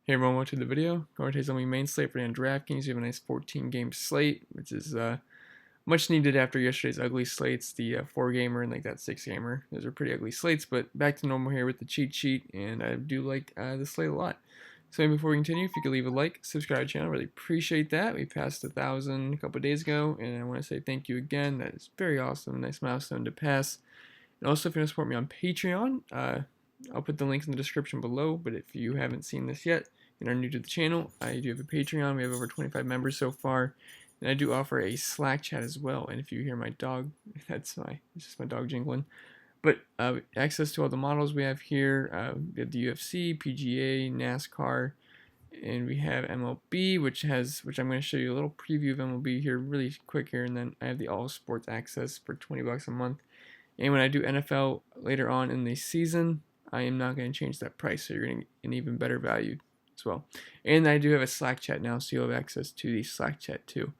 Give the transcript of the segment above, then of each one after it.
Hey everyone, welcome to the video. Going to today's only main slate for the DraftKings. We have a nice 14-game slate, which is much needed after yesterday's ugly slates, the 4-gamer and like that 6-gamer. Those are pretty ugly slates, but back to normal here with the cheat sheet, and I do like the slate a lot. So before we continue, if you could leave a like, subscribe to the channel, really appreciate that. We passed 1,000 a couple days ago, and I want to say thank you again. That is very awesome, nice milestone to pass. And also, if you want to support me on Patreon, I'll put the links in the description below, but if you haven't seen this yet and are new to the channel, I do have a Patreon. We have over 25 members so far, and I do offer a Slack chat as well. And if you hear my dog, it's just my dog jingling. But access to all the models we have here, we have the UFC, PGA, NASCAR, and we have MLB, which I'm going to show you a little preview of MLB here really quick here, and then I have the All Sports access for $20 a month. And when I do NFL later on in the season, I am not going to change that price, so you're going to get an even better value as well. And I do have a Slack chat now, so you'll have access to the Slack chat too.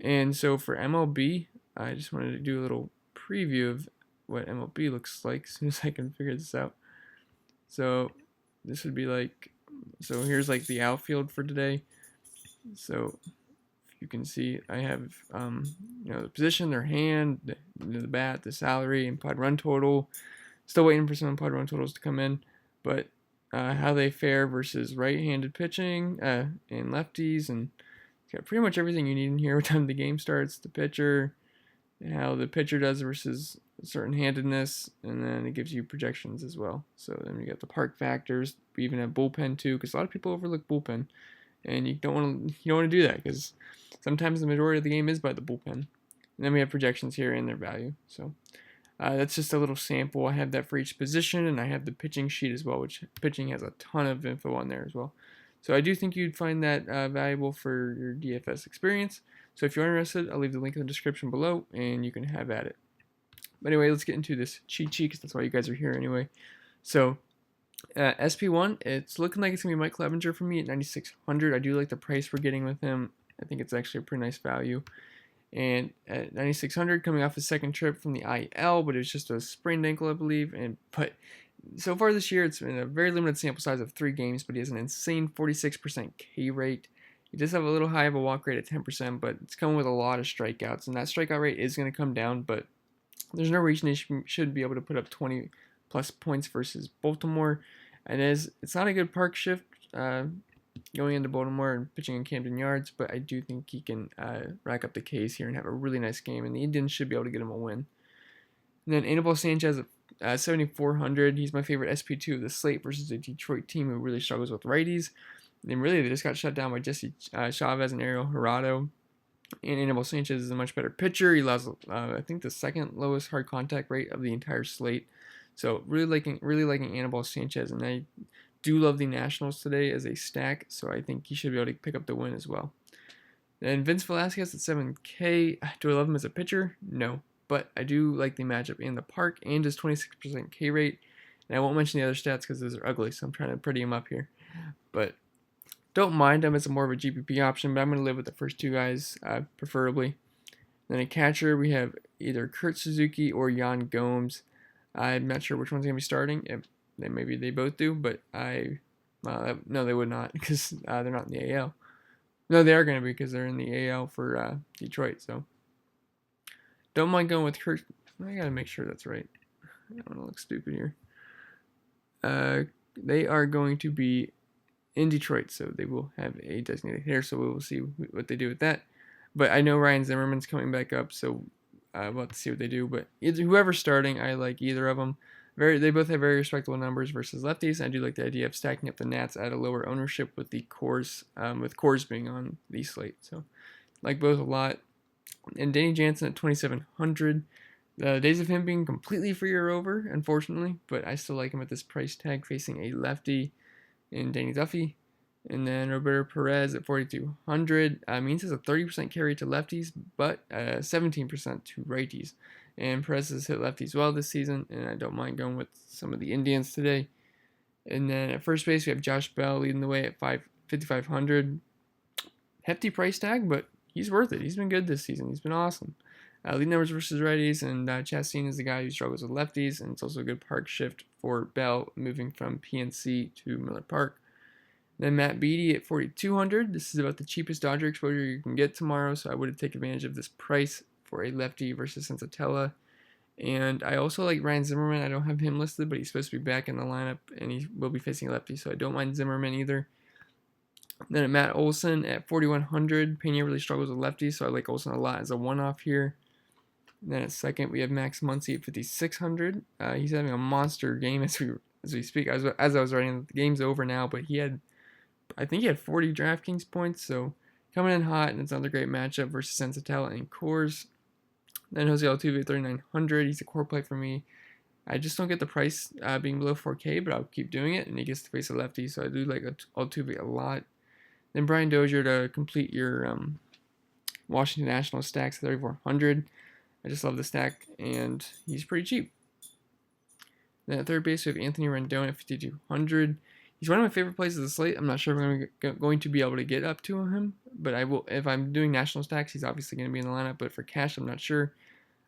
And so for MLB, I just wanted to do a little preview of what MLB looks like as soon as I can figure this out. So this would be like, so here's like the outfield for today. So if you can see, I have the position, their hand, the bat, the salary, and pod run total. Still waiting for some pod run totals to come in, but how they fare versus right-handed pitching and lefties, and it's got pretty much everything you need in here. What time the game starts, the pitcher, and how the pitcher does versus certain handedness, and then it gives you projections as well. So then you got the park factors. We even have bullpen too, because a lot of people overlook bullpen, and you don't want to do that because sometimes the majority of the game is by the bullpen. And then we have projections here and their value. So that's just a little sample. I have that for each position, and I have the pitching sheet as well, which pitching has a ton of info on there as well. So I do think you'd find that valuable for your DFS experience. So if you're interested, I'll leave the link in the description below, and you can have at it. But anyway, let's get into this cheat sheet, because that's why you guys are here anyway. So SP1, it's looking like it's going to be Mike Clevenger for me at 9,600. I do like the price we're getting with him. I think it's actually a pretty nice value. And at 9,600, coming off his second trip from the IL, but it was just a sprained ankle, I believe. But so far this year, it's been a very limited sample size of 3 games, but he has an insane 46% K rate. He does have a little high of a walk rate at 10%, but it's coming with a lot of strikeouts, and that strikeout rate is going to come down, but there's no reason he should be able to put up 20 plus points versus Baltimore. And it's not a good park shift going into Baltimore and pitching in Camden Yards, but I do think he can rack up the Ks here and have a really nice game, and the Indians should be able to get him a win. And then Anibal Sanchez at 7,400. He's my favorite SP2 of the slate versus a Detroit team who really struggles with righties. And really, they just got shut down by Jesse Chavez and Ariel Hirado. And Anibal Sanchez is a much better pitcher. He allows, I think, the second lowest hard contact rate of the entire slate. So really liking Anibal Sanchez, and I do love the Nationals today as a stack, so I think he should be able to pick up the win as well. Then Vince Velasquez at 7K. Do I love him as a pitcher? No, but I do like the matchup in the park and his 26% K rate. And I won't mention the other stats because those are ugly, so I'm trying to pretty him up here. But don't mind him as more of a GPP option, but I'm going to live with the first 2 guys, preferably. Then a catcher, we have either Kurt Suzuki or Yan Gomes. I'm not sure which one's going to be starting. Maybe they both do, but no, they would not, because they're not in the AL. No, they are going to be, because they're in the AL for Detroit. So don't mind going with Kurt. I got to make sure that's right. I don't want to look stupid here. They are going to be in Detroit, so they will have a designated hitter, so we will see what they do with that. But I know Ryan Zimmerman's coming back up, so we'll have to see what they do. But whoever's starting, I like either of them. They both have very respectable numbers versus lefties. I do like the idea of stacking up the Nats at a lower ownership with the Coors, being on the slate. So like both a lot. And Danny Jansen at 2,700. The days of him being completely free are over, unfortunately, but I still like him at this price tag, facing a lefty in Danny Duffy. And then Roberto Perez at 4,200. Means has a 30% carry to lefties, but 17% to righties. And Perez has hit lefties well this season, and I don't mind going with some of the Indians today. And then at first base, we have Josh Bell leading the way at 5,500. Hefty price tag, but he's worth it. He's been good this season. He's been awesome. Lead numbers versus righties, and Chastain is the guy who struggles with lefties, and it's also a good park shift for Bell moving from PNC to Miller Park. Then Matt Beattie at 4,200. This is about the cheapest Dodger exposure you can get tomorrow, so I would take advantage of this price for a lefty versus Sensatella. And I also like Ryan Zimmerman. I don't have him listed, but he's supposed to be back in the lineup, and he will be facing a lefty, so I don't mind Zimmerman either. Then at Matt Olson at 4,100. Pena really struggles with lefties, so I like Olson a lot as a one-off here. And then at second, we have Max Muncy at 5,600. He's having a monster game as we speak. As I was writing, the game's over now, but I think he had 40 DraftKings points, so coming in hot, and it's another great matchup versus Sensatella and Coors. Then Jose Altuve at 3,900. He's a core play for me. I just don't get the price being below 4K, but I'll keep doing it, and he gets to face a lefty, so I do like Altuve a lot. Then Brian Dozier to complete your Washington Nationals stacks at 3,400. I just love the stack, and he's pretty cheap. Then at third base, we have Anthony Rendon at 5,200. He's one of my favorite plays of the slate. I'm not sure if I'm going to be able to get up to him, but I will. If I'm doing national stacks, he's obviously going to be in the lineup, but for cash, I'm not sure.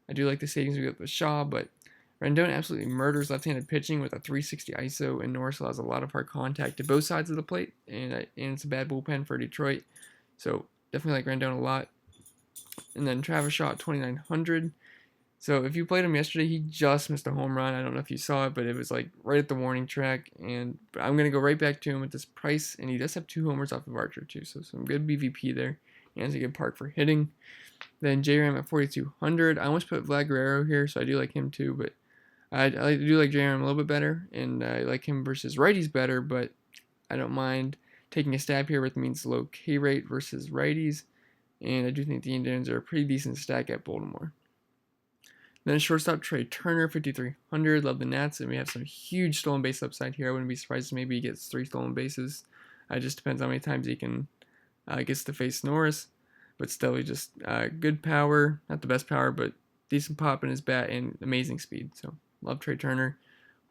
I do like the savings we get with Shaw, but Rendon absolutely murders left-handed pitching with a 360 ISO, and Norris allows a lot of hard contact to both sides of the plate, and it's a bad bullpen for Detroit, so definitely like Rendon a lot. And then Travis Shaw at 2,900. So if you played him yesterday, he just missed a home run. I don't know if you saw it, but it was like right at the warning track. And I'm going to go right back to him at this price. And he does have 2 homers off of Archer too. So some good BVP there. He has a good park for hitting. Then J-Ram at 4,200. I almost put Vlad Guerrero here, so I do like him too. But I do like J-Ram a little bit better. And I like him versus righties better. But I don't mind taking a stab here with means low K rate versus righties. And I do think the Indians are a pretty decent stack at Baltimore. Then shortstop Trey Turner, 5,300. Love the Nats, and we have some huge stolen base upside here. I wouldn't be surprised if maybe he gets 3 stolen bases. It just depends how many times he can gets to face Norris. But still, he just good power, not the best power, but decent pop in his bat and amazing speed. So love Trey Turner.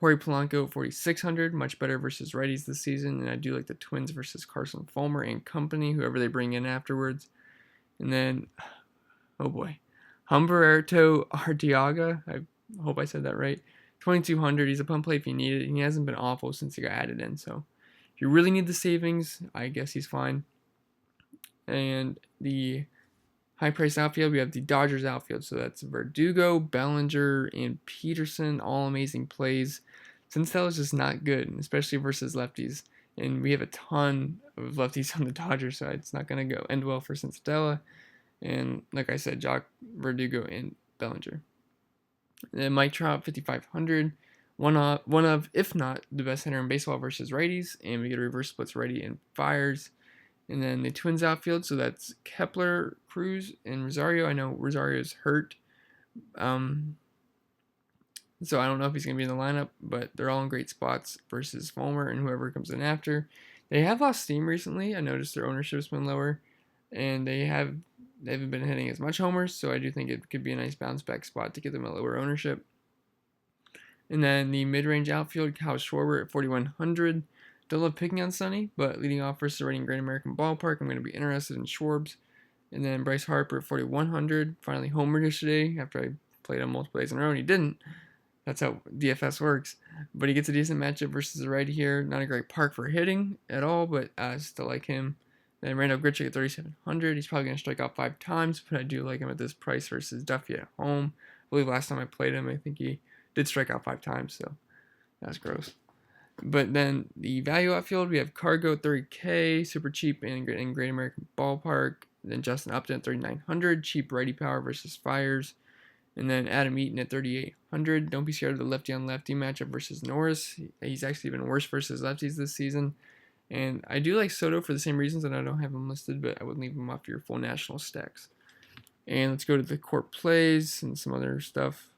Jorge Polanco, 4,600. Much better versus righties this season, and I do like the Twins versus Carson Fulmer and company, whoever they bring in afterwards. And then, oh boy. Humberto Arteaga, I hope I said that right, 2,200. He's a pump play if you need it, and he hasn't been awful since he got added in. So if you really need the savings, I guess he's fine. And the high-priced outfield, we have the Dodgers outfield. So that's Verdugo, Bellinger, and Peterson, all amazing plays. Sensatella's just not good, especially versus lefties. And we have a ton of lefties on the Dodgers, so it's not going to end well for Sensatella. And like I said, Jock, Verdugo, and Bellinger. And then Mike Trout, 5,500. One of, if not, the best hitter in baseball versus righties. And we get a reverse splits righty and fires. And then the Twins outfield, so that's Kepler, Cruz, and Rosario. I know Rosario's hurt. So I don't know if he's going to be in the lineup, but they're all in great spots versus Fulmer and whoever comes in after. They have lost steam recently. I noticed their ownership's been lower. And they haven't been hitting as much homers, so I do think it could be a nice bounce back spot to get them a lower ownership. And then the mid-range outfield, Kyle Schwarber at 4,100. Don't love picking on Sonny, but leading off versus the Great American Ballpark, I'm going to be interested in Schwarbs. And then Bryce Harper at 4,100. Finally homered yesterday after I played him multiple days in a row, and he didn't. That's how DFS works. But he gets a decent matchup versus the righty here. Not a great park for hitting at all, but I still like him. Then Randall Grichuk at 3,700. He's probably going to strike out 5 times, but I do like him at this price versus Duffy at home. I believe last time I played him, I think he did strike out 5 times, so that's gross. But then the value outfield, we have Cargo at 30K, super cheap in Great American Ballpark. Then Justin Upton at 3,900, cheap righty power versus Fires. And then Adam Eaton at 3,800. Don't be scared of the lefty-on-lefty matchup versus Norris. He's actually been worse versus lefties this season. And I do like Soto for the same reasons, and I don't have him listed, but I would leave him off your full national stacks. And let's go to the core plays and some other stuff.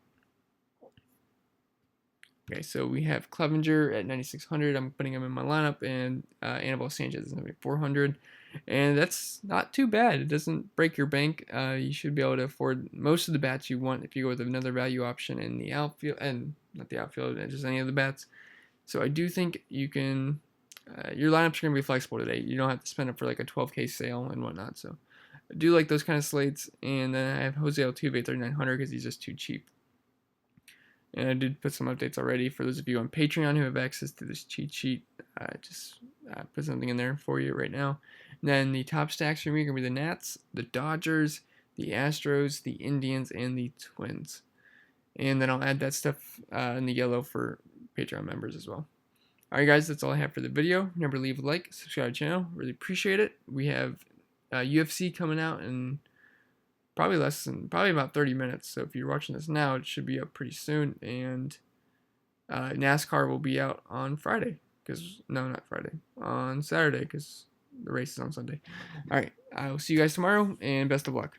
Okay, so we have Clevenger at 9,600. I'm putting him in my lineup, and Anibal Sanchez is 400. And that's not too bad. It doesn't break your bank. You should be able to afford most of the bats you want if you go with another value option in the outfield, and not the outfield, just any of the bats. So I do think you can, your lineups are going to be flexible today. You don't have to spend it for like a 12K sale and whatnot. So I do like those kind of slates. And then I have Jose Altuve at 3,900 because he's just too cheap. And I did put some updates already for those of you on Patreon who have access to this cheat sheet. Just put something in there for you right now. And then the top stacks for me are going to be the Nats, the Dodgers, the Astros, the Indians, and the Twins. And then I'll add that stuff in the yellow for Patreon members as well. Alright guys, that's all I have for the video. Remember to leave a like, subscribe to the channel. Really appreciate it. We have UFC coming out in probably about 30 minutes. So if you're watching this now, it should be up pretty soon. And NASCAR will be out on Friday. Not Friday. On Saturday, because the race is on Sunday. Alright, I will see you guys tomorrow, and best of luck.